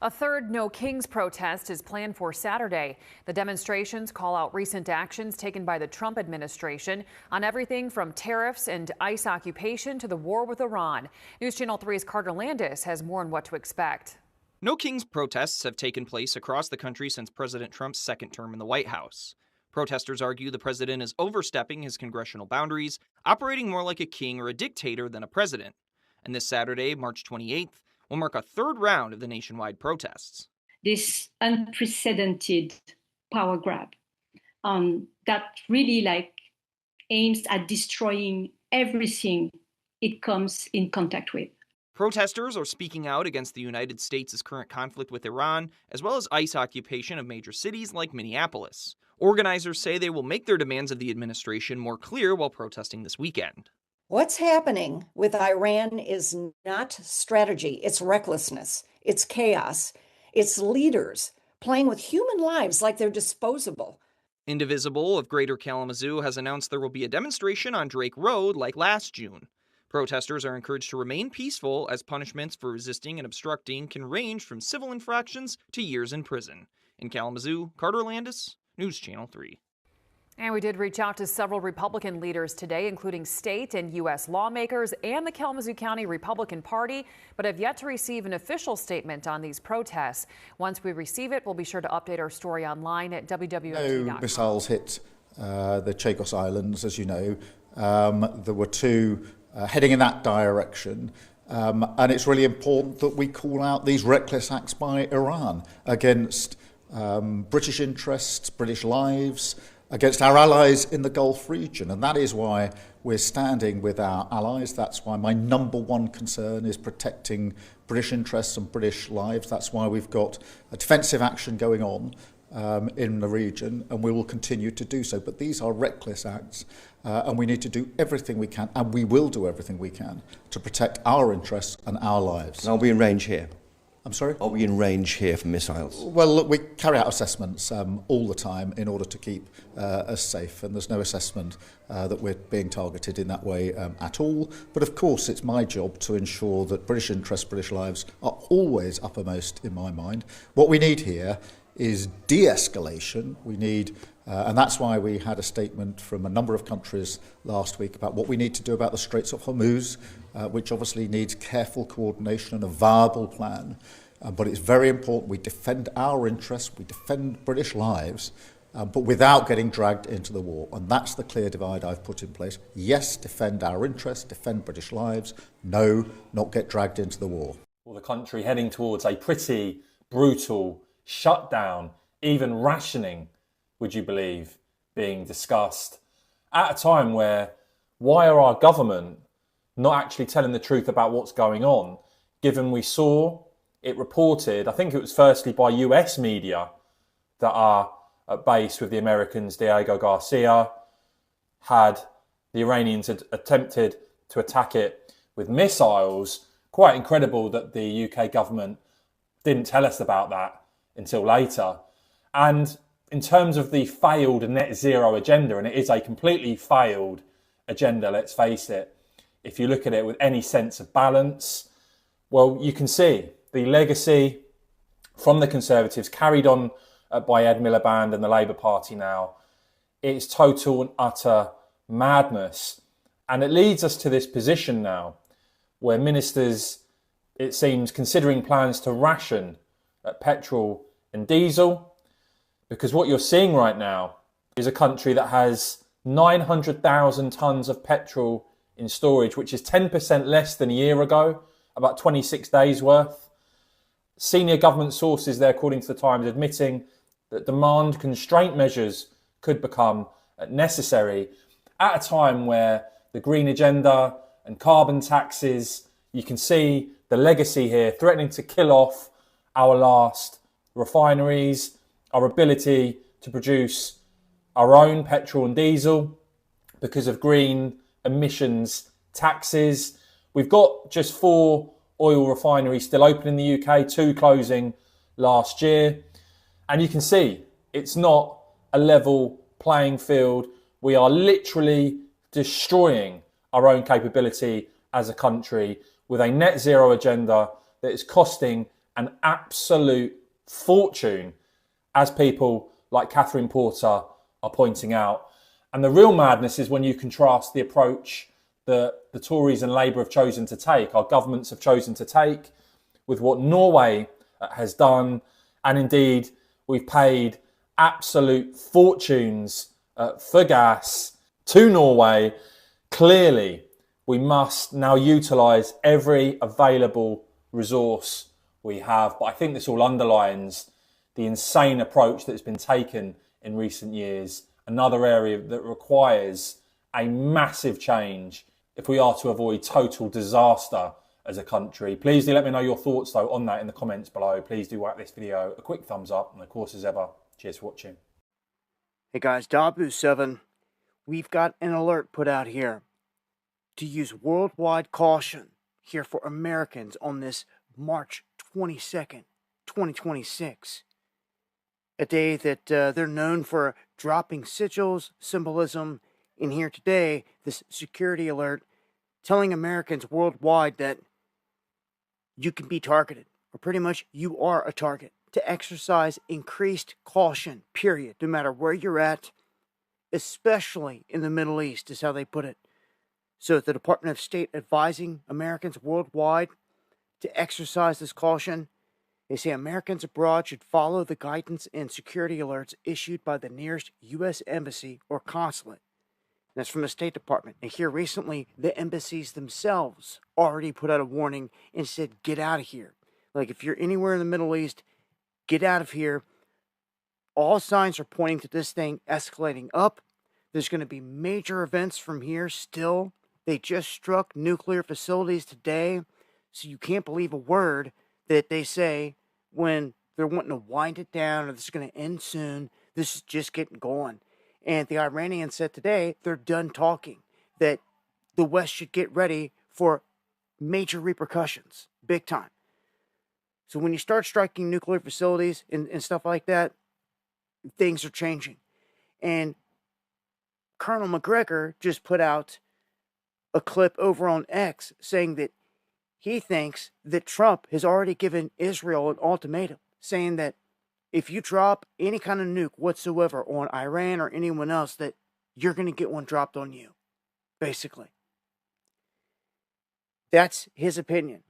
A third No Kings protest is planned for Saturday. The demonstrations call out recent actions taken by the Trump administration on everything from tariffs and ICE occupation to the war with Iran. News Channel 3's Carter Landis has more on what to expect. No Kings protests have taken place across the country since President Trump's second term in the White House. Protesters argue the president is overstepping his congressional boundaries, operating more like a king or a dictator than a president. And this Saturday, March 28th, will mark a third round of the nationwide protests. This unprecedented power grab that really aims at destroying everything it comes in contact with. Protesters are speaking out against the United States' current conflict with Iran, as well as ICE occupation of major cities like Minneapolis. Organizers say they will make their demands of the administration more clear while protesting this weekend. What's happening with Iran is not strategy, it's recklessness, it's chaos, it's leaders playing with human lives like they're disposable. Indivisible of Greater Kalamazoo has announced there will be a demonstration on Drake Road like last June. Protesters are encouraged to remain peaceful as punishments for resisting and obstructing can range from civil infractions to years in prison. In Kalamazoo, Carter Landis, News Channel 3. And we did reach out to several Republican leaders today, including state and U.S. lawmakers and the Kalamazoo County Republican Party, but have yet to receive an official statement on these protests. Once we receive it, we'll be sure to update our story online at www.mt.com. No missiles hit the Chagos Islands, as you know. There were two heading in that direction. And it's really important that we call out these reckless acts by Iran against British interests, British lives, against our allies in the Gulf region. And that is why we're standing with our allies. That's why my number one concern is protecting British interests and British lives. That's why we've got a defensive action going on in the region, and we will continue to do so. But these are reckless acts, and we need to do everything we can, and we will do everything we can to protect our interests and our lives. And are we in range here? I'm sorry? Are we in range here for missiles? Well, look, we carry out assessments all the time in order to keep us safe, and there's no assessment that we're being targeted in that way at all. But of course, it's my job to ensure that British interests, British lives are always uppermost in my mind. What we need here is de-escalation. We need, and that's why we had a statement from a number of countries last week about what we need to do about the Straits of Hormuz, which obviously needs careful coordination and a viable plan. But it's very important we defend our interests, we defend British lives, but without getting dragged into the war. And that's the clear divide I've put in place. Yes, defend our interests, defend British lives. No, not get dragged into the war. Well, the country heading towards a pretty brutal shutdown, even rationing, would you believe, being discussed at a time where why are our government not actually telling the truth about what's going on, given we saw it reported, I think it was firstly by US media that are at base with the Americans, Diego Garcia, the Iranians had attempted to attack it with missiles. Quite incredible that the UK government didn't tell us about that until later. And in terms of the failed net zero agenda, and it is a completely failed agenda, let's face it, if you look at it with any sense of balance, well, you can see the legacy from the Conservatives carried on by Ed Miliband and the Labour Party now. It's total and utter madness. And it leads us to this position now where ministers, it seems, considering plans to ration petrol and diesel, because what you're seeing right now is a country that has 900,000 tonnes of petrol in storage, which is 10% less than a year ago, about 26 days worth. Senior government sources there, according to the Times, admitting that demand constraint measures could become necessary at a time where the green agenda and carbon taxes, you can see the legacy here threatening to kill off our last refineries, our ability to produce our own petrol and diesel because of green emissions taxes. We've got just 4 oil refineries still open in the UK, 2 closing last year. And you can see it's not a level playing field. We are literally destroying our own capability as a country with a net zero agenda that is costing an absolute fortune, as people like Catherine Porter are pointing out. And the real madness is when you contrast the approach that the Tories and Labour have chosen to take, our governments have chosen to take, with what Norway has done. And indeed, we've paid absolute fortunes for gas to Norway. Clearly, we must now utilise every available resource we have. But I think this all underlines the insane approach that has been taken in recent years. Another area that requires a massive change if we are to avoid total disaster as a country. Please do let me know your thoughts, though, on that in the comments below. Please do whack this video a quick thumbs up. And of course, as ever, cheers for watching. Hey guys, Dabu7. We've got an alert put out here to use worldwide caution here for Americans on this March 22nd, 2026. A day that they're known for dropping sigils, symbolism. In here today, this security alert telling Americans worldwide that you can be targeted, or pretty much you are a target, to exercise increased caution, period, no matter where you're at, especially in the Middle East, is how they put it. So the Department of State advising Americans worldwide to exercise this caution. They say Americans abroad should follow the guidance and security alerts issued by the nearest U.S. embassy or consulate. That's from the State Department. And here recently, the embassies themselves already put out a warning and said, get out of here. Like, if you're anywhere in the Middle East, get out of here. All signs are pointing to this thing escalating up. There's going to be major events from here still. They just struck nuclear facilities today. So you can't believe a word that they say when they're wanting to wind it down or this is going to end soon. This is just getting going. And the Iranians said today they're done talking, that the West should get ready for major repercussions, big time. So when you start striking nuclear facilities and stuff like that, things are changing. And Colonel McGregor just put out a clip over on X saying that he thinks that Trump has already given Israel an ultimatum, saying that if you drop any kind of nuke whatsoever on Iran or anyone else, that you're going to get one dropped on you, basically. That's his opinion.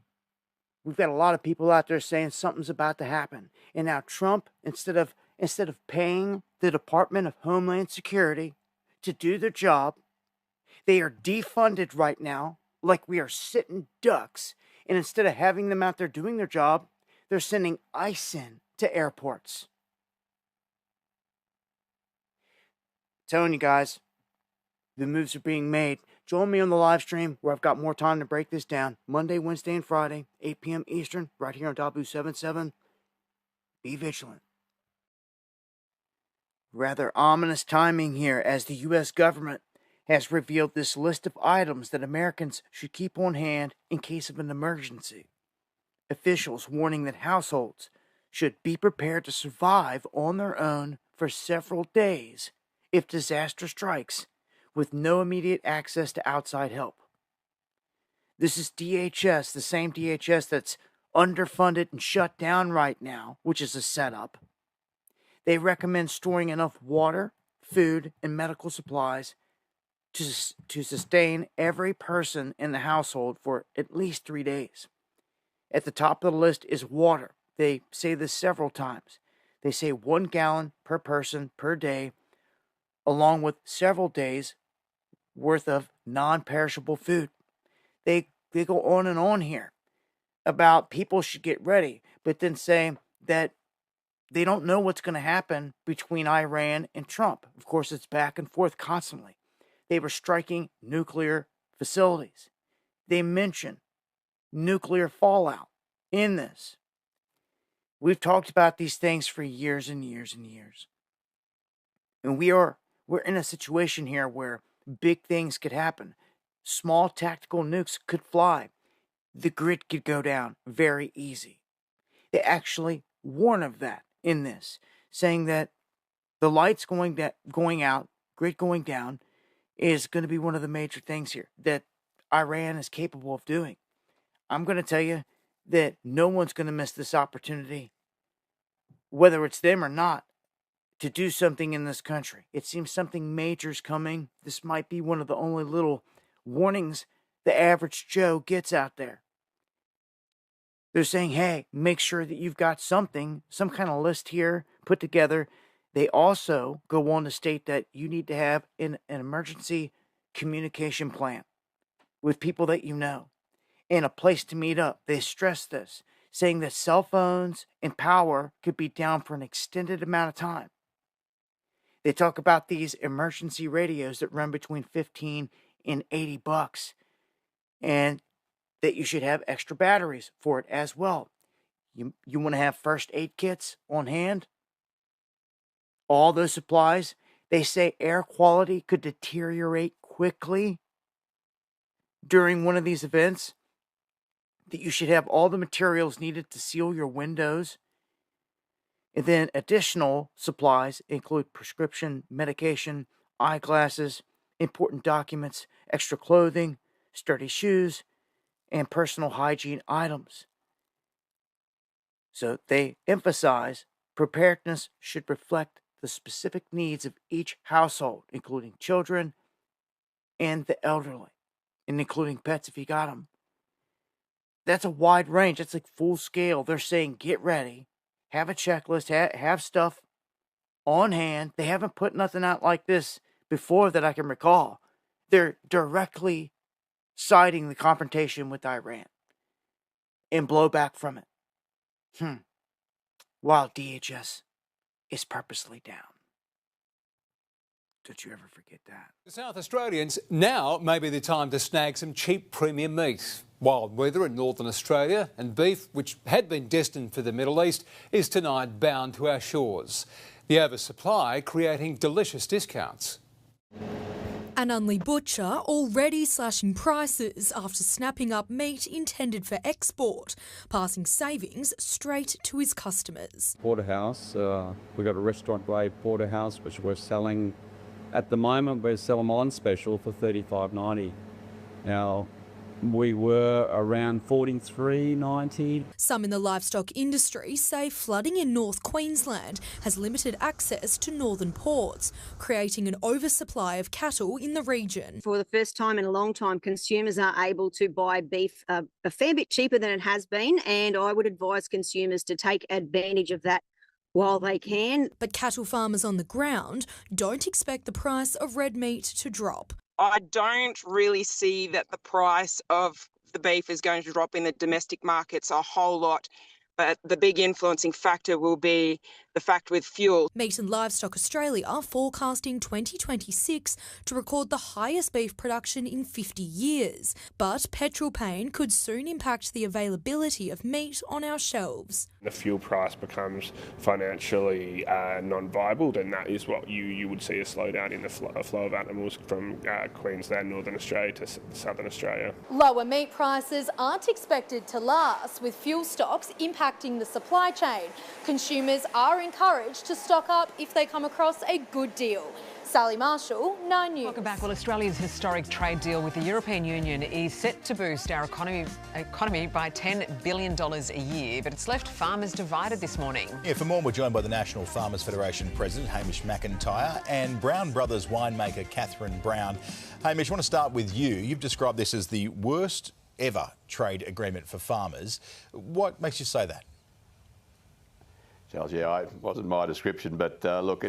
We've got a lot of people out there saying something's about to happen. And now Trump, instead of paying the Department of Homeland Security to do their job, they are defunded right now like we are sitting ducks. And instead of having them out there doing their job, they're sending ICE in to airports. Telling you guys, the moves are being made. Join me on the live stream where I've got more time to break this down. Monday, Wednesday, and Friday, 8 p.m. Eastern, right here on Dabu77. Be vigilant. Rather ominous timing here as the U.S. government has revealed this list of items that Americans should keep on hand in case of an emergency. Officials warning that households should be prepared to survive on their own for several days if disaster strikes, with no immediate access to outside help. This is DHS, the same DHS that's underfunded and shut down right now, which is a setup. They recommend storing enough water, food, and medical supplies to sustain every person in the household for at least 3 days. At the top of the list is water. They say this several times. They say 1 gallon per person per day, along with several days worth of non-perishable food. They go on and on here about people should get ready, but then say that they don't know what's going to happen between Iran and Trump. Of course, it's back and forth constantly. They were striking nuclear facilities. They mention nuclear fallout in this. We've talked about these things for years and years and years. And we're in a situation here where big things could happen. Small tactical nukes could fly. The grid could go down very easy. They actually warn of that in this, saying that the lights going out, grid going down, is going to be one of the major things here that Iran is capable of doing. I'm going to tell you, that no one's going to miss this opportunity, whether it's them or not, to do something in this country. It seems something major's coming. This might be one of the only little warnings the average Joe gets out there. They're saying, hey, make sure that you've got something, some kind of list here put together. They also go on to state that you need to have an emergency communication plan with people that you know and a place to meet up. They stress this, saying that cell phones and power could be down for an extended amount of time. They talk about these emergency radios that run between $15 and $80, and that you should have extra batteries for it as well. You want to have first aid kits on hand. All those supplies. They say air quality could deteriorate quickly during one of these events. That you should have all the materials needed to seal your windows. And then additional supplies include prescription medication, eyeglasses, important documents, extra clothing, sturdy shoes, and personal hygiene items. So they emphasize preparedness should reflect the specific needs of each household, including children and the elderly, and including pets if you got them. That's a wide range. That's like full scale. They're saying get ready, have a checklist, have stuff on hand. They haven't put nothing out like this before that I can recall. They're directly citing the confrontation with Iran and blowback from it. While DHS is purposely down. Don't you ever forget that. South Australians, now may be the time to snag some cheap premium meat. Wild weather in northern Australia and beef, which had been destined for the Middle East, is tonight bound to our shores. The oversupply creating delicious discounts. An Unley butcher already slashing prices after snapping up meat intended for export, passing savings straight to his customers. Porterhouse, we've got a restaurant grade porterhouse which we're selling at the moment. We're selling on special for $35.90. Now, we were around $43.90. Some in the livestock industry say flooding in North Queensland has limited access to northern ports, creating an oversupply of cattle in the region. For the first time in a long time, consumers are able to buy beef a fair bit cheaper than it has been, and I would advise consumers to take advantage of that while they can. But cattle farmers on the ground don't expect the price of red meat to drop. I don't really see that the price of the beef is going to drop in the domestic markets a whole lot, but the big influencing factor will be the fact with fuel. Meat and Livestock Australia are forecasting 2026 to record the highest beef production in 50 years, but petrol pain could soon impact the availability of meat on our shelves. The fuel price becomes financially non-viable, then that is what you would see a slowdown in the flow of animals from Queensland, Northern Australia to Southern Australia. Lower meat prices aren't expected to last, with fuel stocks impacting the supply chain. Consumers are encouraged to stock up if they come across a good deal. Sally Marshall, 9 News. Welcome back. Well, Australia's historic trade deal with the European Union is set to boost our economy by $10 billion a year, but it's left farmers divided this morning. Yeah, for more, we're joined by the National Farmers Federation President, Hamish McIntyre, and Brown Brothers winemaker, Catherine Brown. Hamish, I want to start with you. You've described this as the worst ever trade agreement for farmers. What makes you say that? Charles, yeah, it wasn't my description, but look,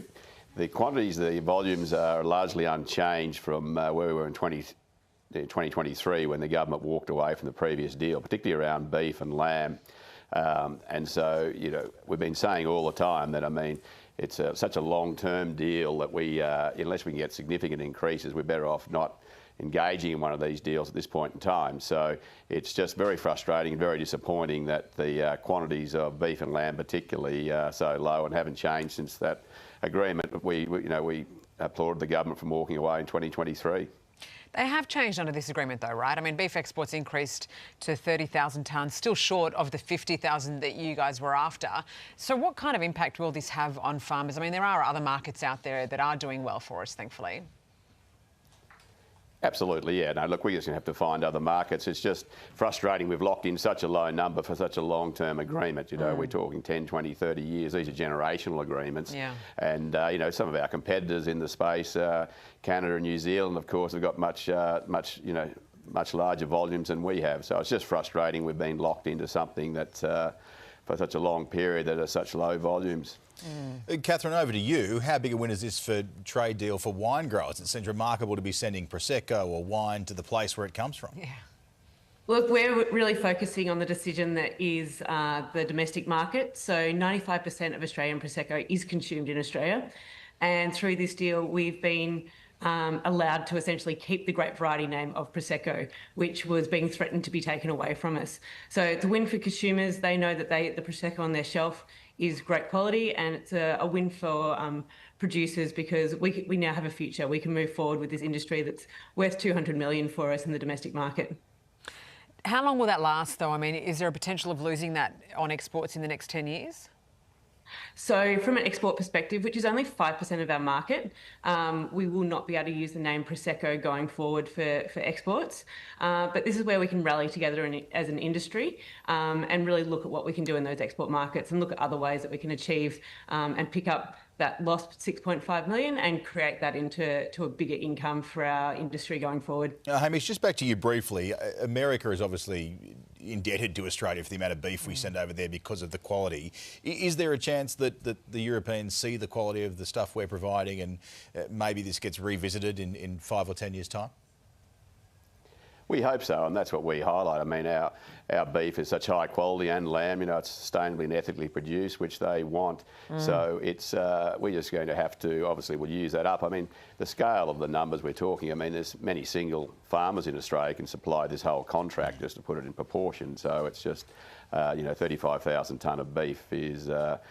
the quantities, the volumes are largely unchanged from where we were in 2023 when the government walked away from the previous deal, particularly around beef and lamb. And so, you know, we've been saying all the time that, I mean, it's such a long-term deal that we, unless we can get significant increases, we're better off not engaging in one of these deals at this point in time. So it's just very frustrating and very disappointing that the quantities of beef and lamb particularly so low and haven't changed since that agreement. We applauded the government from walking away in 2023. They have changed under this agreement though, right? I mean, beef exports increased to 30,000 tonnes, still short of the 50,000 that you guys were after. So what kind of impact will this have on farmers? I mean, there are other markets out there that are doing well for us, thankfully. Absolutely, yeah. No, look, we're just going to have to find other markets. It's just frustrating. We've locked in such a low number for such a long-term agreement. You know, we're talking 10, 20, 30 years. These are generational agreements. Yeah. And, you know, some of our competitors in the space, Canada and New Zealand, of course, have got much larger volumes than we have. So it's just frustrating we've been locked into something that, for such a long period, that are such low volumes. Catherine, over to you. How big a win is this for trade deal for wine growers? It seems remarkable to be sending Prosecco or wine to the place where it comes from. Yeah. Look, we're really focusing on the decision that is the domestic market. So 95% of Australian Prosecco is consumed in Australia. And through this deal, we've been allowed to essentially keep the grape variety name of Prosecco, which was being threatened to be taken away from us. So it's a win for consumers. They know that the Prosecco on their shelf is great quality, and it's a win for producers because we now have a future. We can move forward with this industry that's worth $200 million for us in the domestic market. How long will that last, though? I mean, is there a potential of losing that on exports in the next 10 years? So from an export perspective, which is only 5% of our market, we will not be able to use the name Prosecco going forward for exports. But this is where we can rally together as an industry and really look at what we can do in those export markets and look at other ways that we can achieve and pick up that lost 6.5 million and create that into a bigger income for our industry going forward. Hamish, just back to you briefly. America is obviously indebted to Australia for the amount of beef we send over there because of the quality. Is there a chance that the Europeans see the quality of the stuff we're providing and maybe this gets revisited in 5 or 10 years' time? We hope so, and that's what we highlight. I mean, our beef is such high quality, and lamb, you know, it's sustainably and ethically produced, which they want. So it's we're just going to have to, obviously, we'll use that up. I mean, the scale of the numbers we're talking, I mean, there's many single farmers in Australia can supply this whole contract, just to put it in proportion. So it's just, you know, 35,000 tonne of beef is not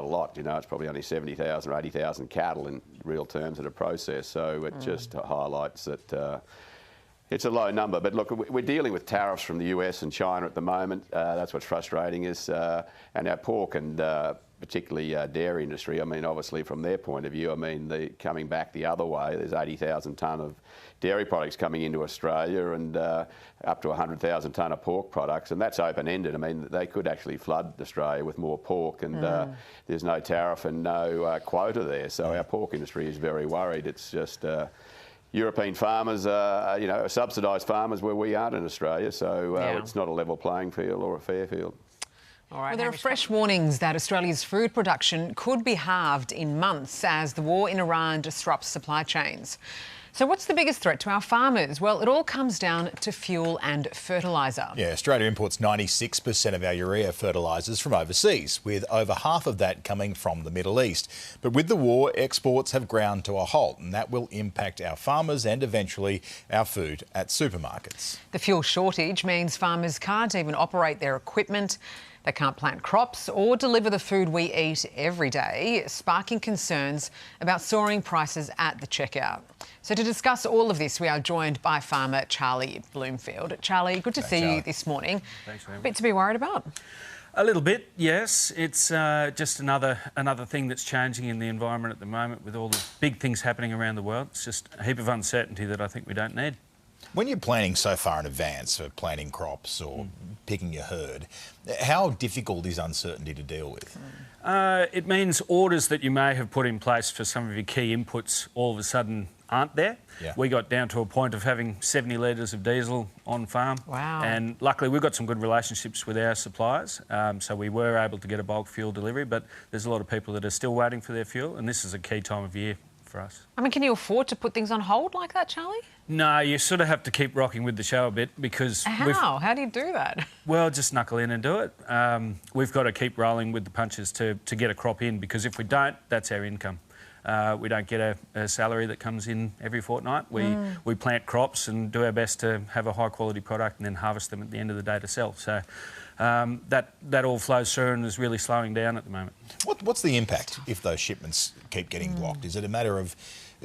a lot. You know, it's probably only 70,000 or 80,000 cattle in real terms that are processed. So it just highlights that. It's a low number, but look, we're dealing with tariffs from the US and China at the moment. That's what's frustrating is, and our pork and particularly dairy industry, I mean, obviously from their point of view, I mean, coming back the other way, there's 80,000 tonne of dairy products coming into Australia and up to 100,000 tonne of pork products, and that's open-ended. I mean, they could actually flood Australia with more pork, and there's no tariff and no quota there. So our pork industry is very worried. It's just... European farmers, you know, are subsidised farmers where we aren't in Australia, so it's not a level playing field or a fair field. All right, well, there are fresh warnings that Australia's food production could be halved in months as the war in Iran disrupts supply chains. So what's the biggest threat to our farmers? Well, it all comes down to fuel and fertiliser. Yeah, Australia imports 96% of our urea fertilisers from overseas, with over half of that coming from the Middle East. But with the war, exports have ground to a halt, and that will impact our farmers and eventually our food at supermarkets. The fuel shortage means farmers can't even operate their equipment. They can't plant crops or deliver the food we eat every day, sparking concerns about soaring prices at the checkout. So to discuss all of this, we are joined by farmer Charlie Bloomfield. Charlie, good to see you this morning. Thanks very much. Bit to be worried about? A little bit, yes. It's just another thing that's changing in the environment at the moment with all the big things happening around the world. It's just a heap of uncertainty that I think we don't need. When you're planning so far in advance for planting crops or picking your herd, how difficult is uncertainty to deal with? It means orders that you may have put in place for some of your key inputs all of a sudden aren't there. Yeah. We got down to a point of having 70 litres of diesel on farm. Wow. And luckily we've got some good relationships with our suppliers, so we were able to get a bulk fuel delivery, but there's a lot of people that are still waiting for their fuel, and this is a key time of year for us. I mean, can you afford to put things on hold like that, Charlie? No, you sort of have to keep rocking with the show a bit because... How? How do you do that? Well, just knuckle in and do it. We've got to keep rolling with the punches to get a crop in, because if we don't, that's our income. We don't get a salary that comes in every fortnight. We plant crops and do our best to have a high-quality product and then harvest them at the end of the day to sell. So that all flows through and is really slowing down at the moment. What's the impact if those shipments keep getting blocked? Is it a matter of...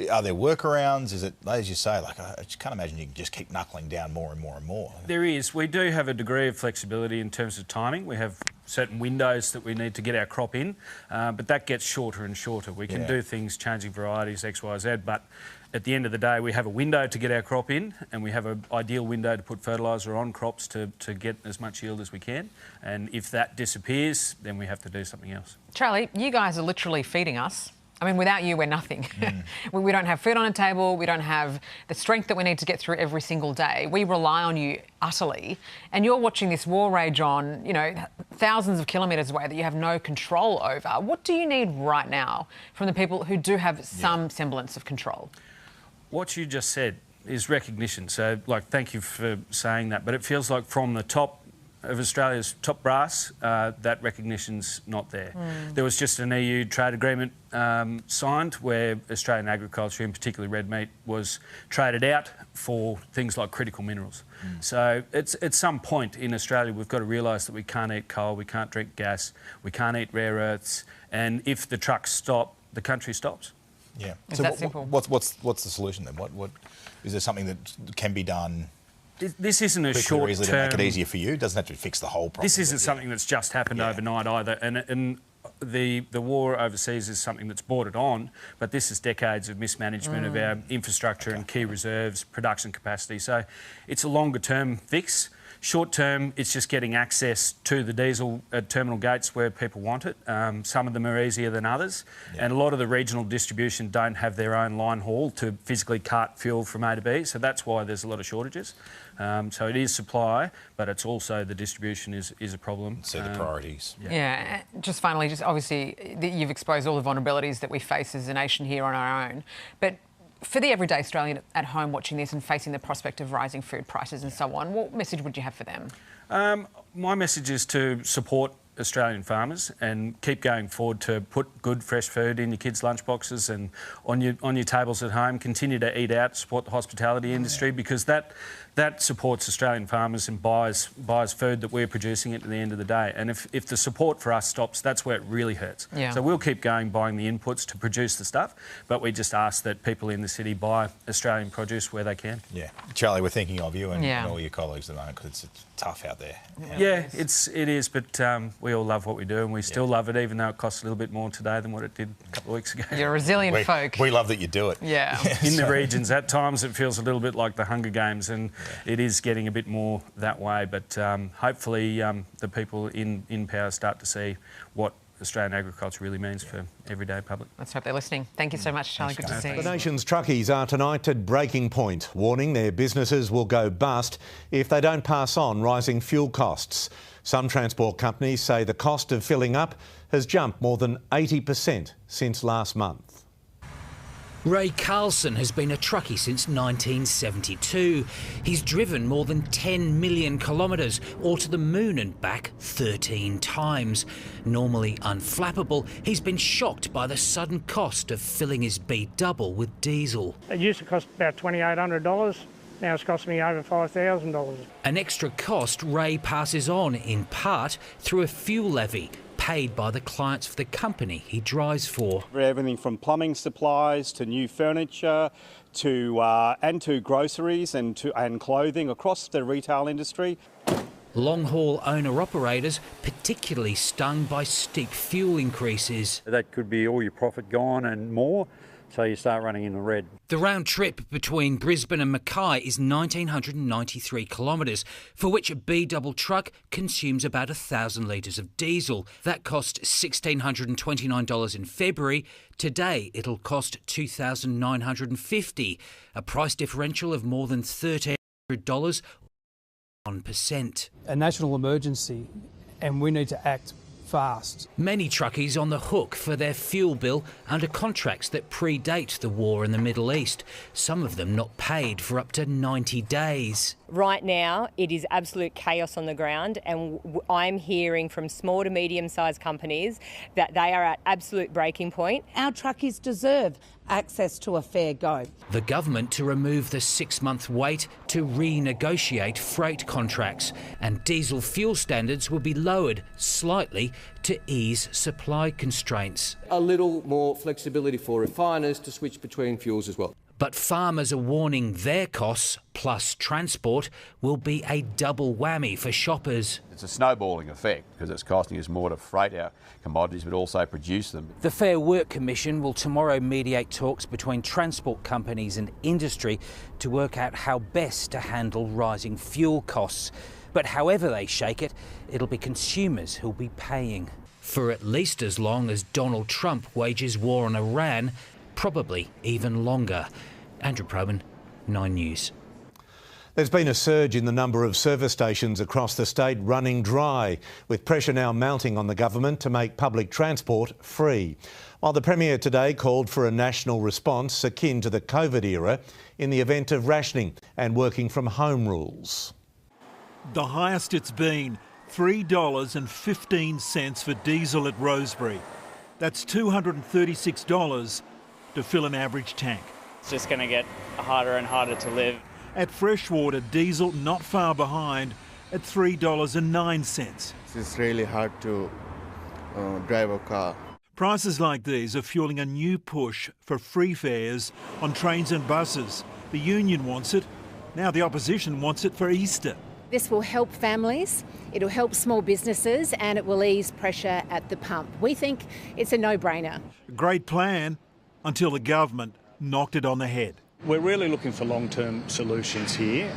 Are there workarounds? Is it, as you say, like I just can't imagine you can just keep knuckling down more and more and more. There is. We do have a degree of flexibility in terms of timing. We have certain windows that we need to get our crop in, but that gets shorter and shorter. We can do things, changing varieties, X, Y, Z, but at the end of the day, we have a window to get our crop in, and we have an ideal window to put fertiliser on crops to get as much yield as we can. And if that disappears, then we have to do something else. Charlie, you guys are literally feeding us. I mean, without you, we're nothing. We don't have food on a table. We don't have the strength that we need to get through every single day. We rely on you utterly. And you're watching this war rage on, you know, thousands of kilometres away that you have no control over. What do you need right now from the people who do have some semblance of control? What you just said is recognition. So, like, thank you for saying that. But it feels like from the top of Australia's top brass, that recognition's not there. There was just an EU trade agreement signed where Australian agriculture, in particular red meat, was traded out for things like critical minerals. So it's at some point in Australia we've got to realise that we can't eat coal, we can't drink gas, we can't eat rare earths, and if the trucks stop, the country stops. Yeah. Is So that simple? what's the solution then? What is there something that can be done? This isn't a quickly or easily to short-term... make it easier for you. It doesn't have to fix the whole problem. This isn't something that's just happened overnight either, and the war overseas is something that's brought it on, but this is decades of mismanagement of our infrastructure and key reserves, production capacity. So it's a longer-term fix. Short-term, it's just getting access to the diesel at terminal gates where people want it. Some of them are easier than others, and a lot of the regional distribution don't have their own line haul to physically cart fuel from A to B, so that's why there's a lot of shortages. So it is supply, but it's also the distribution is a problem. So the priorities. Yeah. Just finally, just obviously you've exposed all the vulnerabilities that we face as a nation here on our own, but for the everyday Australian at home watching this and facing the prospect of rising food prices and so on, what message would you have for them? My message is to support Australian farmers and keep going forward to put good fresh food in your kids' lunchboxes and on your tables at home. Continue to eat out, support the hospitality industry, because that supports Australian farmers and buys food that we're producing at the end of the day. And if the support for us stops, that's where it really hurts. Yeah. So we'll keep going buying the inputs to produce the stuff, but we just ask that people in the city buy Australian produce where they can. Yeah. Charlie, we're thinking of you and all your colleagues at the moment because it's tough out there. Yeah, it is, but we all love what we do and we still love it, even though it costs a little bit more today than what it did a couple of weeks ago. You're a resilient folk. We love that you do it. Yeah. In the regions, at times it feels a little bit like the Hunger Games, and it is getting a bit more that way, but hopefully the people in power start to see what Australian agriculture really means for everyday public. Let's hope they're listening. Thank you so much, Charlie. Good to see you. The nation's truckies are tonight at breaking point, warning their businesses will go bust if they don't pass on rising fuel costs. Some transport companies say the cost of filling up has jumped more than 80% since last month. Ray Carlson has been a truckie since 1972. He's driven more than 10 million kilometres, or to the moon and back 13 times. Normally unflappable, he's been shocked by the sudden cost of filling his B-double with diesel. It used to cost about $2,800. Now it's costing me over $5,000. An extra cost Ray passes on, in part, through a fuel levy paid by the clients for the company he drives for. Everything from plumbing supplies to new furniture to groceries and clothing across the retail industry. Long-haul owner-operators particularly stung by steep fuel increases. That could be all your profit gone and more, so you start running in the red. The round trip between Brisbane and Mackay is 1,993 kilometres, for which a B-double truck consumes about 1,000 litres of diesel. That cost $1,629 in February. Today it'll cost $2,950, a price differential of more than $1,300, 1%. A national emergency, and we need to act fast. Many truckies on the hook for their fuel bill under contracts that predate the war in the Middle East, some of them not paid for up to 90 days. Right now, it is absolute chaos on the ground, and I'm hearing from small to medium-sized companies that they are at absolute breaking point. Our truckies deserve access to a fair go. The government to remove the 6-month wait to renegotiate freight contracts, and diesel fuel standards will be lowered slightly to ease supply constraints. A little more flexibility for refiners to switch between fuels as well. But farmers are warning their costs, plus transport, will be a double whammy for shoppers. It's a snowballing effect because it's costing us more to freight our commodities but also produce them. The Fair Work Commission will tomorrow mediate talks between transport companies and industry to work out how best to handle rising fuel costs. But however they shake it, it'll be consumers who'll be paying. For at least as long as Donald Trump wages war on Iran, probably even longer. Andrew Probyn, 9 News. There's been a surge in the number of service stations across the state running dry, with pressure now mounting on the government to make public transport free. While the Premier today called for a national response akin to the COVID era in the event of rationing and working from home rules. The highest it's been, $3.15 for diesel at Rosebery. That's $236 to fill an average tank. It's just going to get harder and harder to live. At Freshwater, diesel not far behind at $3.09. It's really hard to drive a car. Prices like these are fueling a new push for free fares on trains and buses. The union wants it. Now the opposition wants it for Easter. This will help families, it'll help small businesses and it will ease pressure at the pump. We think it's a no-brainer. A great plan until the government knocked it on the head. We're really looking for long-term solutions here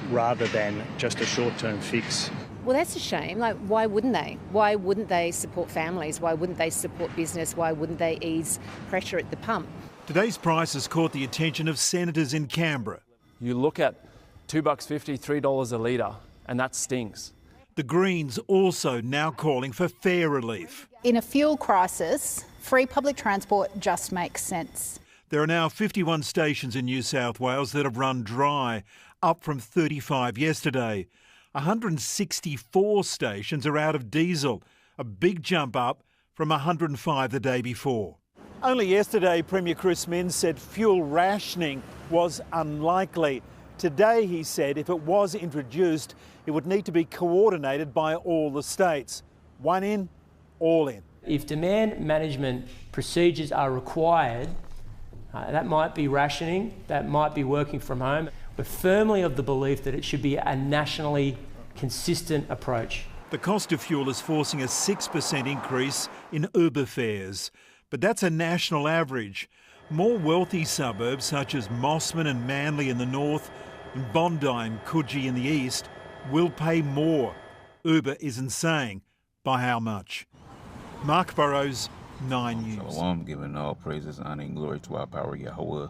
rather than just a short-term fix. Well, that's a shame. Like, why wouldn't they? Why wouldn't they support families? Why wouldn't they support business? Why wouldn't they ease pressure at the pump? Today's prices caught the attention of senators in Canberra. You look at $2.50, $3 a litre, and that stings. The Greens also now calling for fare relief. In a fuel crisis, free public transport just makes sense. There are now 51 stations in New South Wales that have run dry, up from 35 yesterday. 164 stations are out of diesel, a big jump up from 105 the day before. Only yesterday, Premier Chris Minns said fuel rationing was unlikely. Today, he said, if it was introduced, it would need to be coordinated by all the states. One in, all in. If demand management procedures are required, that might be rationing, that might be working from home. We're firmly of the belief that it should be a nationally consistent approach. The cost of fuel is forcing a 6% increase in Uber fares, but that's a national average. More wealthy suburbs such as Mossman and Manly in the north and Bondi and Coogee in the east will pay more. Uber isn't saying by how much. Mark Burrows, 9 News. Shalom, giving all praises, honor, and glory to our power Yahweh,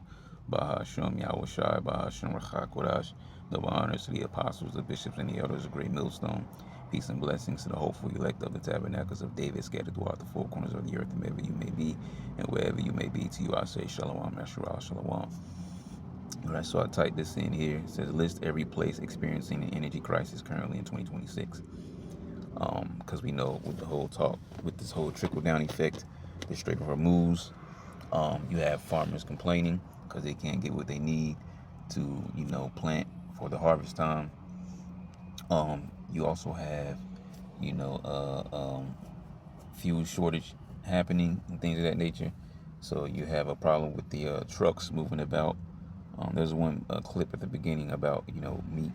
Bahasham Yahweh Shai, Bahasham Rachak Kodash, double honors to the apostles, the bishops, and the elders of Great Millstone. Peace and blessings to the hopeful elect of the tabernacles of David scattered throughout the four corners of the earth, and wherever you may be, and wherever you may be, to you I say Shalom, Yashua, Shalom. All right, so I typed this in here. It says list every place experiencing an energy crisis currently in 2026. Because we know with the whole talk, with this whole trickle-down effect, the Strait of Hormuz, you have farmers complaining because they can't get what they need to, plant for the harvest time. You also have, fuel shortage happening and things of that nature. So you have a problem with the trucks moving about. There's one clip at the beginning about, meat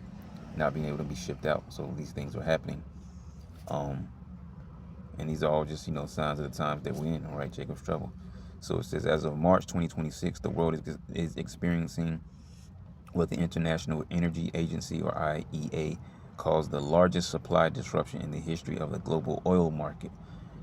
not being able to be shipped out. So these things are happening. And these are all just, signs of the times that we're in, all right, Jacob's trouble. So it says, as of March 2026, the world is experiencing what the International Energy Agency, or IEA, calls the largest supply disruption in the history of the global oil market.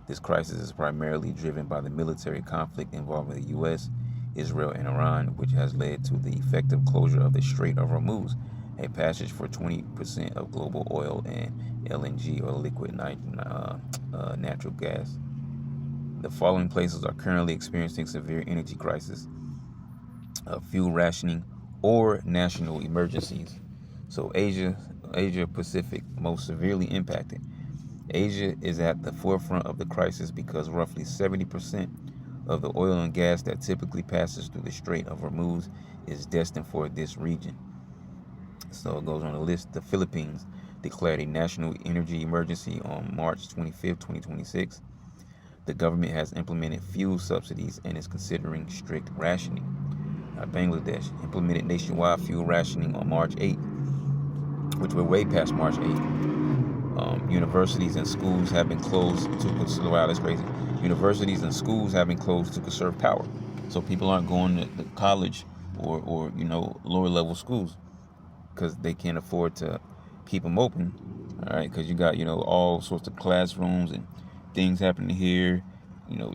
This crisis is primarily driven by the military conflict involving the U.S., Israel, and Iran, which has led to the effective closure of the Strait of Hormuz, a passage for 20% of global oil and LNG, or liquid natural gas. The following places are currently experiencing severe energy crisis, fuel rationing, or national emergencies. So Asia Pacific, most severely impacted. Asia is at the forefront of the crisis because roughly 70% of the oil and gas that typically passes through the Strait of Hormuz is destined for this region. So it goes on the list. The Philippines declared a national energy emergency on March 25, 2026. The government has implemented fuel subsidies and is considering strict rationing. Bangladesh implemented nationwide fuel rationing on March 8th, which we're way past March 8th. Universities and schools have been closed to conserve. Wow, that's crazy. Universities and schools have been closed to conserve power, so people aren't going to college or lower level schools because they can't afford to keep them open. All right, because you got all sorts of classrooms and things happening here.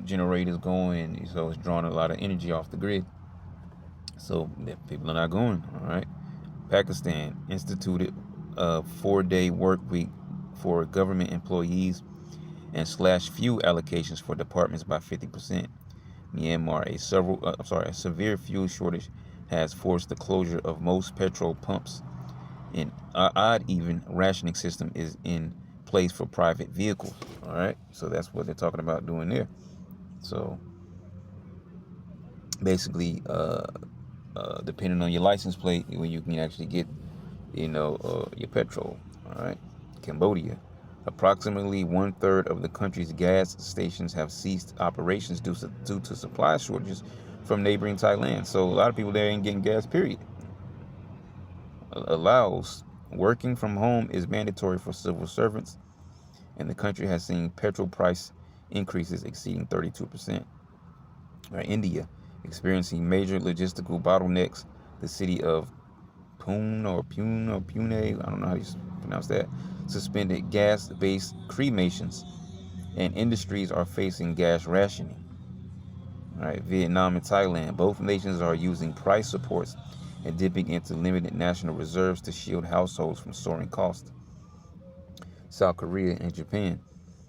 Generators going, so it's drawing a lot of energy off the grid. So people are not going. All right. Pakistan instituted a 4-day work week for government employees and slashed fuel allocations for departments by 50%. Myanmar, a severe fuel shortage has forced the closure of most petrol pumps. An odd-even rationing system is in place for private vehicles. All right, so that's what they're talking about doing there. So basically, depending on your license plate, when you can actually get, your petrol. All right. Cambodia, approximately 1/3 of the country's gas stations have ceased operations due to supply shortages from neighboring Thailand. So a lot of people there ain't getting gas, period. Laos, working from home is mandatory for civil servants, and the country has seen petrol price increases exceeding 32%. Right, India, experiencing major logistical bottlenecks. The city of Pune, I don't know how you pronounce that, suspended gas-based cremations, and industries are facing gas rationing. All right, Vietnam and Thailand, both nations are using price supports and dipping into limited national reserves to shield households from soaring costs. South Korea and Japan,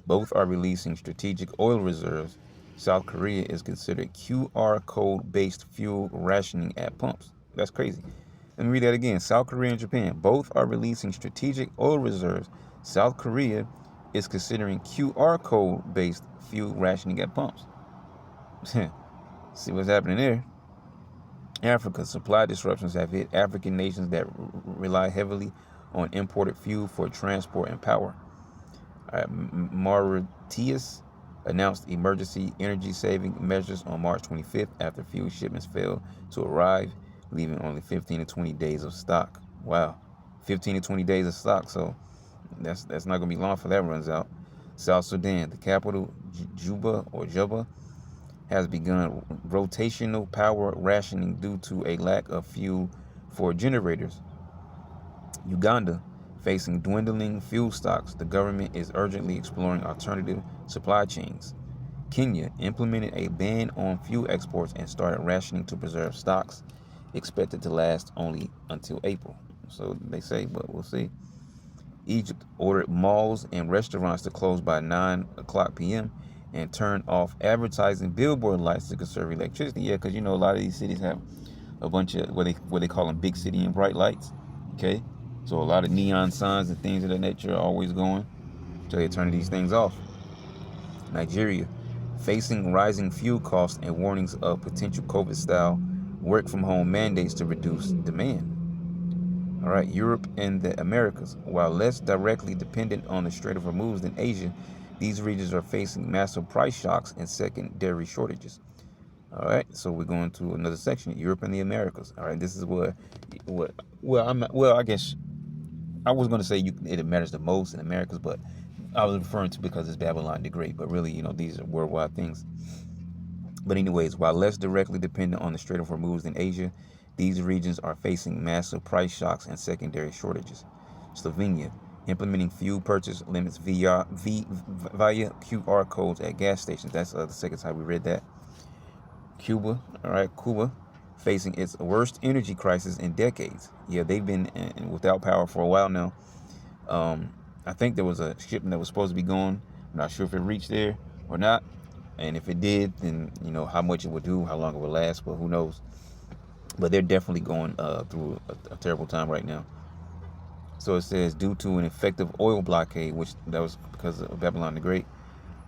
both are releasing strategic oil reserves. South Korea is considered QR code-based fuel rationing at pumps. That's crazy. Let me read that again. South Korea and Japan, both are releasing strategic oil reserves. South Korea is considering QR code-based fuel rationing at pumps. See what's happening there. Africa, supply disruptions have hit African nations that rely heavily on imported fuel for transport and power. Mauritius announced emergency energy-saving measures on March 25th after fuel shipments failed to arrive, leaving only 15 to 20 days of stock. Wow, 15 to 20 days of stock. So that's not going to be long for that runs out. South Sudan, the capital, Juba, has begun rotational power rationing due to a lack of fuel for generators. Uganda, facing dwindling fuel stocks, the government is urgently exploring alternative supply chains. Kenya implemented a ban on fuel exports and started rationing to preserve stocks, expected to last only until April. So they say, but we'll see. Egypt ordered malls and restaurants to close by 9:00 p.m. and turn off advertising billboard lights to conserve electricity. Yeah, because a lot of these cities have a bunch of what they call them big city and bright lights. Okay, so a lot of neon signs and things of that nature are always going, so they're turning these things off. Nigeria, facing rising fuel costs and warnings of potential COVID-style work-from-home mandates to reduce demand. All right, Europe and the Americas, while less directly dependent on the Strait of Hormuz than Asia, these regions are facing massive price shocks and secondary shortages. All right, so we're going to another section, Europe and the Americas. All right, this is I guess I was going to say it matters the most in Americas, but I was referring to because it's Babylon the Great, but really, these are worldwide things. But anyways, while less directly dependent on the Strait of Hormuz than Asia, these regions are facing massive price shocks and secondary shortages. Slovenia, implementing fuel purchase limits via QR codes at gas stations. That's the second time we read that. Cuba, all right, Cuba, facing its worst energy crisis in decades. Yeah, they've been without power for a while now. I think there was a shipment that was supposed to be going. I'm not sure if it reached there or not. And if it did, then how much it would do, how long it would last, but who knows. But they're definitely going through a terrible time right now. So it says, due to an effective oil blockade, that was because of Babylon the Great,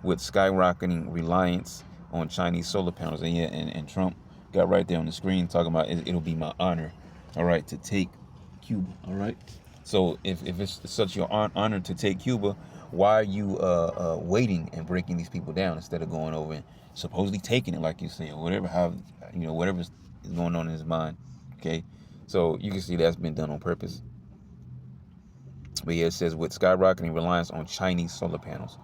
with skyrocketing reliance on Chinese solar panels. And Trump got right there on the screen talking about it'll be my honor, all right, to take Cuba, all right? So if it's such your honor to take Cuba, why are you waiting and breaking these people down instead of going over and supposedly taking it, like you say, or whatever, you know, whatever's going on in his mind. Okay, so you can see that's been done on purpose. But yeah, it says with skyrocketing reliance on Chinese solar panels,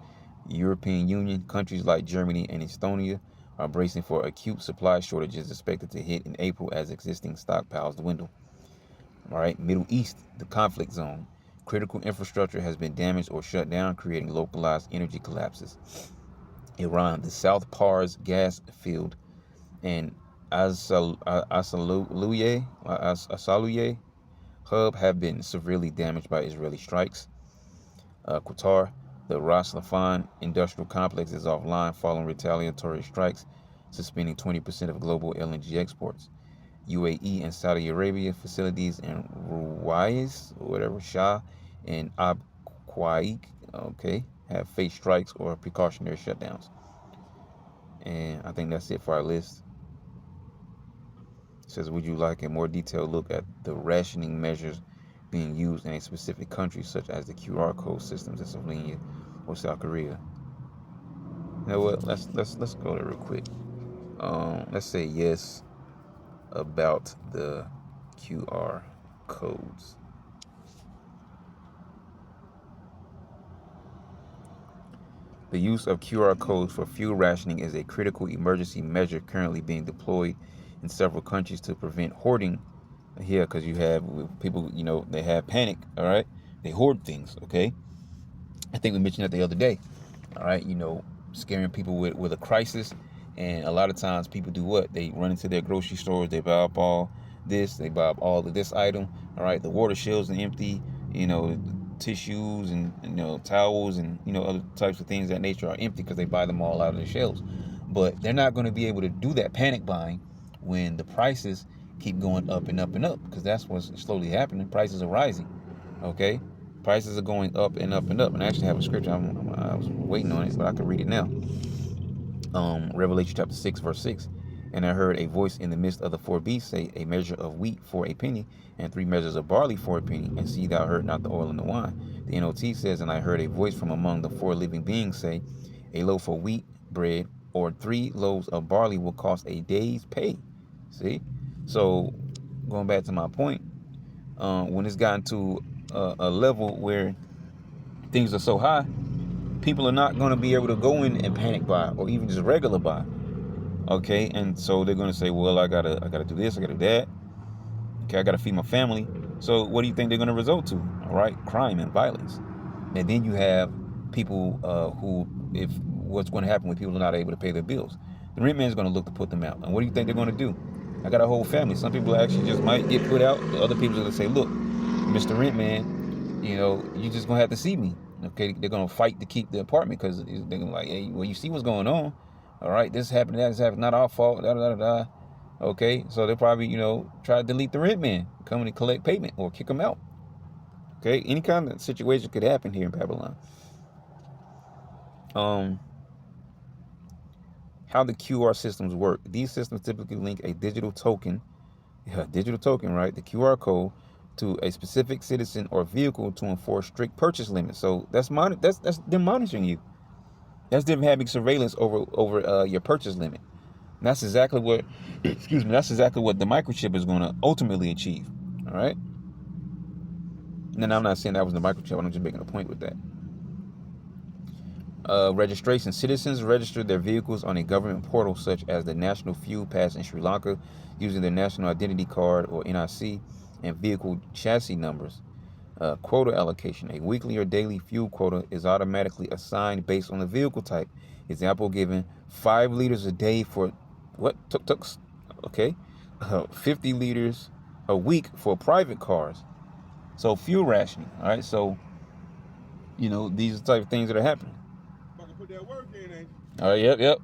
European Union countries like Germany and Estonia are bracing for acute supply shortages expected to hit in April as existing stockpiles dwindle. All right, Middle East, the conflict zone. Critical infrastructure has been damaged or shut down, creating localized energy collapses. Iran, the South Pars gas field and Asaluye hub have been severely damaged by Israeli strikes. Qatar, the Ras Laffan industrial complex is offline following retaliatory strikes, suspending 20% of global LNG exports. UAE and Saudi Arabia facilities in Ruwais, or whatever, Shah and Ab Qaik, okay, have faced strikes or precautionary shutdowns. And I think that's it for our list. It says, would you like a more detailed look at the rationing measures being used in a specific country, such as the QR code systems in Slovenia or South Korea? You know what? Let's go there real quick. Let's say yes about the QR codes. The use of QR codes for fuel rationing is a critical emergency measure currently being deployed in several countries to prevent hoarding. Here, because you have people, you know, they have panic, all right? They hoard things, okay? I think we mentioned that the other day, all right? You know, scaring people with a crisis. And a lot of times people do what? They run into their grocery stores, they buy up all this, they buy up all of this item, all right? The water shelves are empty, you know, tissues and, you know, towels and, you know, other types of things of that nature are empty because they buy them all out of the shelves. But they're not going to be able to do that panic buying when the prices keep going up and up and up, because that's what's slowly happening. Prices are rising, okay? Prices are going up and up and up. And I actually have a scripture. I was waiting on it, but I can read it now. Revelation chapter 6, verse 6. And I heard a voice in the midst of the four beasts say, a measure of wheat for a penny, and 3 measures of barley for a penny, and see thou heard not the oil and the wine. The NOT says, and I heard a voice from among the 4 living beings say, a loaf of wheat bread or 3 loaves of barley will cost a day's pay. See? So, going back to my point, when it's gotten to a level where things are so high, people are not going to be able to go in and panic buy or even just regular buy. Okay, and so they're going to say, well, I gotta do this, I gotta do that. Okay, I gotta feed my family. So what do you think they're going to result to? All right, crime and violence. And then you have people who, if what's going to happen when people are not able to pay their bills, the rent man is going to look to put them out. And what do you think they're going to do? I got a whole family. Some people actually just might get put out. The other people are going to say, look, Mr. Rent Man, you know, you just going to have to see me. Okay, they're going to fight to keep the apartment because they're going to like, hey, well, you see what's going on. All right, this happened, that is happening, not our fault, da-da-da-da-da. Okay, so they'll probably, you know, try to delete the rent man, come in and collect payment or kick them out. Okay, any kind of situation could happen here in Babylon. How the QR systems work. These systems typically link a digital token, right, the QR code, to a specific citizen or vehicle to enforce strict purchase limits. So that's them monitoring you. That's them having surveillance over your purchase limit. And that's exactly what, that's exactly what the microchip is going to ultimately achieve. All right. And then I'm not saying that was the microchip. I'm just making a point with that. Registration. Citizens register their vehicles on a government portal such as the National Fuel Pass in Sri Lanka using their National Identity Card or NIC and vehicle chassis numbers. Quota allocation. A weekly or daily fuel quota is automatically assigned based on the vehicle type. Example given, 5 liters a day for what? Tuk-tuks. Okay. 50 liters a week for private cars. So fuel rationing. All right. So, you know, these are the type of things that are happening. All right. Yep.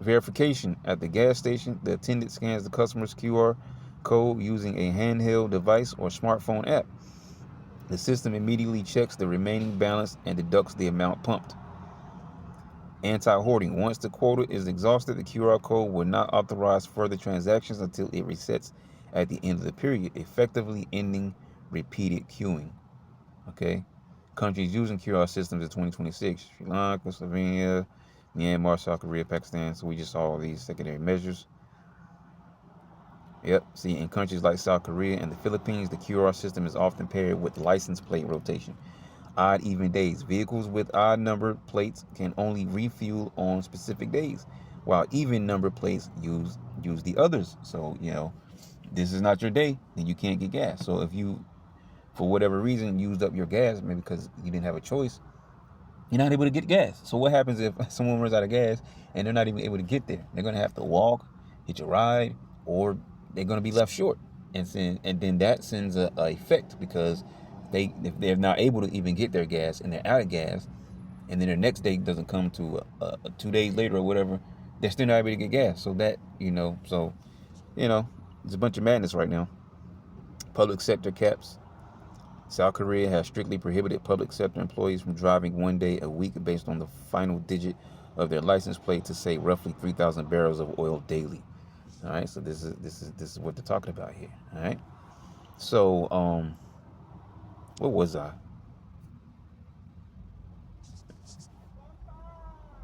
Verification. At the gas station, the attendant scans the customer's QR code using a handheld device or smartphone app. The system immediately checks the remaining balance and deducts the amount pumped. Anti-hoarding. Once the quota is exhausted, the QR code will not authorize further transactions until it resets at the end of the period, effectively ending repeated queuing. Okay. Countries using QR systems in 2026: Sri Lanka, Slovenia, Myanmar, South Korea, Pakistan. So we just saw all these secondary measures. Yep. See, in countries like South Korea and the Philippines, the QR system is often paired with license plate rotation. Odd even days. Vehicles with odd number plates can only refuel on specific days, while even number plates use the others. So, you know, this is not your day, then you can't get gas. So if you, for whatever reason, used up your gas, maybe because you didn't have a choice, you're not able to get gas. So what happens if someone runs out of gas and they're not even able to get there? They're going to have to walk, hitch a ride, or they're going to be left short. And then that sends a effect, because if they're not able to even get their gas and they're out of gas, and then their next day doesn't come to 2 days later or whatever, they're still not able to get gas. So that, it's a bunch of madness right now. Public sector caps. South Korea has strictly prohibited public sector employees from driving 1 day a week based on the final digit of their license plate to say roughly 3,000 barrels of oil daily. All right, so this is what they're talking about here. All right, so what was I?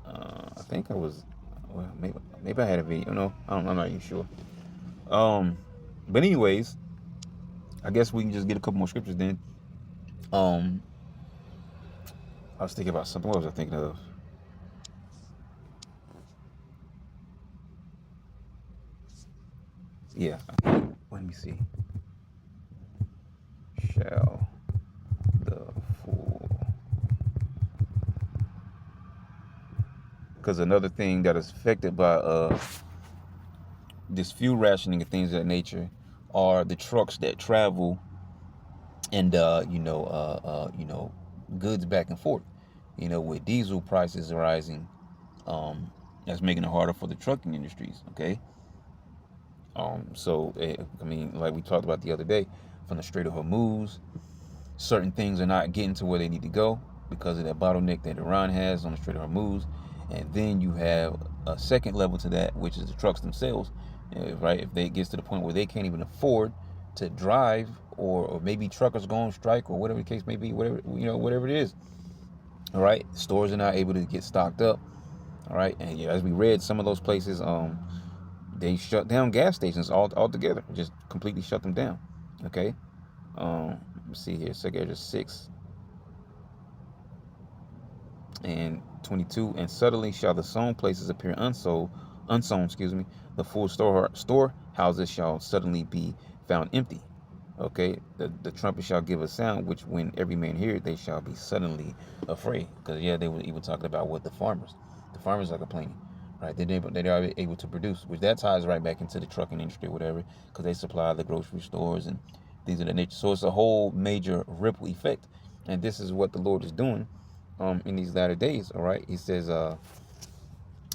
I think I was. Well, maybe I had a video. No, I'm not even sure. But anyways, I guess we can just get a couple more scriptures then. I was thinking about something. What was I thinking of? Yeah. Let me see. Shall the fool? Because another thing that is affected by this fuel rationing and things of that nature are the trucks that travel and goods back and forth. With diesel prices rising, that's making it harder for the trucking industries. Okay. Like we talked about the other day, from the Strait of Hormuz, certain things are not getting to where they need to go because of that bottleneck that Iran has on the Strait of Hormuz. And then you have a second level to that, which is the trucks themselves, right? If they get to the point where they can't even afford to drive, or maybe truckers go on strike, or whatever the case may be, whatever it is. All right, stores are not able to get stocked up. All right, and as we read, some of those places, they shut down gas stations altogether, just completely shut them down. Okay, let's see here, 2 6 and 22. And suddenly shall the sown places appear unsown. The full storehouses shall suddenly be found empty. Okay, the trumpet shall give a sound, which when every man hear it, they shall be suddenly afraid. Because they were even talking about what the farmers are complaining, right? They're able to produce, which that ties right back into the trucking industry or whatever, because they supply the grocery stores and things of that nature. So it's a whole major ripple effect, and this is what the Lord is doing in these latter days. All right, He says, let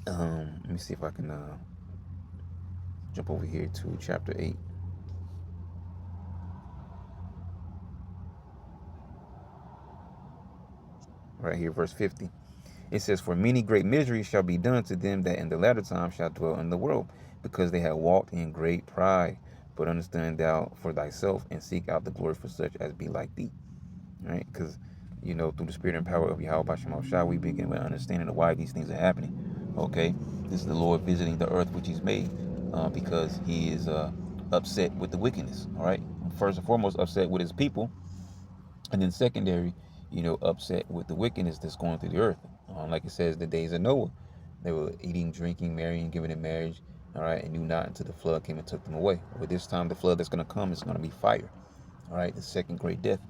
me see if I can jump over here to chapter 8. Right here, verse 50. It says, for many great miseries shall be done to them that in the latter time shall dwell in the world, because they have walked in great pride. But understand thou for thyself, and seek out the glory for such as be like thee. Right? Because, through the spirit and power of Yahweh Shema Shah, we begin with understanding of why these things are happening. Okay? This is the Lord visiting the earth which He's made, because He is upset with the wickedness. All right? First and foremost, upset with His people. And then secondary, upset with the wickedness that's going through the earth. Like it says, the days of Noah, they were eating, drinking, marrying, giving in marriage, all right, and knew not until the flood came and took them away. But this time, the flood that's going to come is going to be fire. All right, the second great death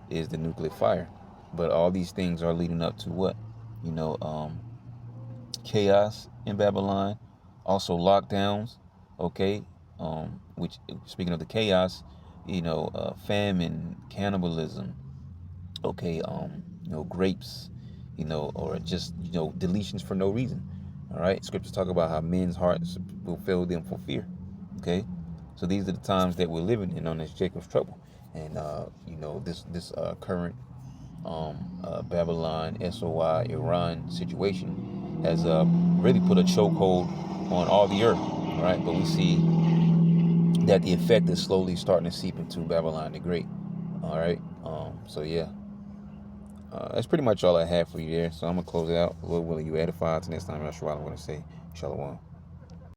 is the nuclear fire. But all these things are leading up to what? Chaos in Babylon, also lockdowns, okay, which, speaking of the chaos, famine, cannibalism, okay, grapes, or just, deletions for no reason. All right. Scriptures talk about how men's hearts will fail them for fear. Okay. So these are the times that we're living in on this Jacob's trouble. And, this current Babylon, SOI, Iran situation has really put a chokehold on all the earth. All right. But we see that the effect is slowly starting to seep into Babylon the Great. All right. So, yeah. That's pretty much all I have for you there. So I'm going to close it out. Lord willing, you edify. Till next time, I'm not sure what I'm going to say. Shalom.